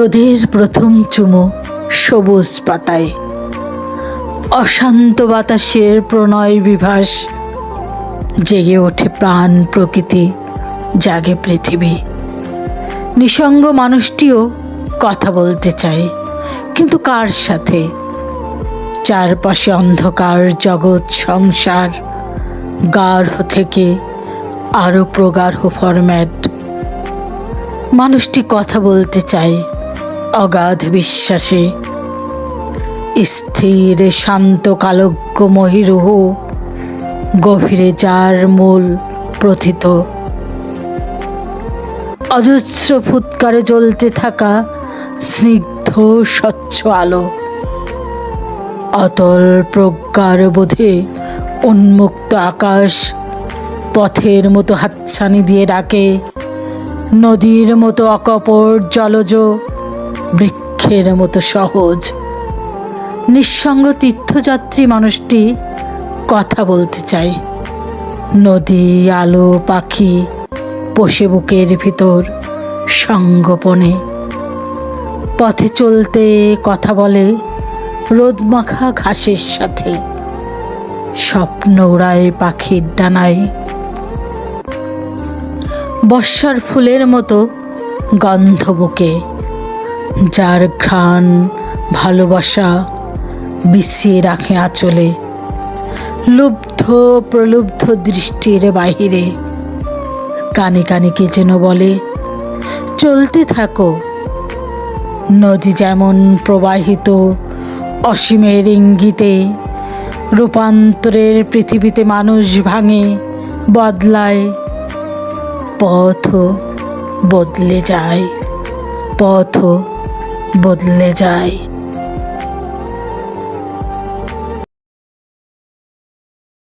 রোদের প্রথম চুমু সবুজ পাতায়, অশান্ত বাতাসের প্রণয় বিভাস, জেগে ওঠে প্রাণ প্রকৃতি, জাগে পৃথিবী। নিঃসঙ্গ মানুষটিও কথা বলতে চায়, কিন্তু কার সাথে? চারপাশে অন্ধকার জগৎ সংসার, গাঢ় থেকে আরো প্রগাঢ় ফরম্যাট। মানুষটি কথা বলতে চায় অগাধ বিশ্বাসে, স্থির শান্ত কালজ্ঞ মহিরুহ, গভীরে যার মূল প্রথিত। অজস্র ফুৎকারে জ্বলতে থাকা স্নিগ্ধ স্বচ্ছ আলো, অতল প্রজ্ঞার বোধে উন্মুক্ত আকাশ, পথের মতো হাতছানি দিয়ে ডাকে, নদীর মতো অকপট জলজ, বৃক্ষের মতো সহজ। নিঃসঙ্গ তীর্থযাত্রী মানুষটি কথা বলতে চায়। নদী, আলো, পাখি, পোষে বুকের ভিতর সঙ্গোপনে। পথে চলতে কথা বলে রোদমাখা ঘাসের সাথে, স্বপ্ন উড়ায় পাখির ডানায়। বর্ষার ফুলের মতো গন্ধ বুকে, যার ঘ্রাণ ভালোবাসা বিছিয়ে রাখে আঁচলে। লুব্ধ প্রলুব্ধ দৃষ্টির বাহিরে কানে কানে কে যেন বলে, চলতে থাকো। নদী যেমন প্রবাহিত অসীমের ইঙ্গিতে, রূপান্তরের পৃথিবীতে মানুষ ভাঙে, বদলায়। পথও বদলে যায়, পথও বদলে যায়।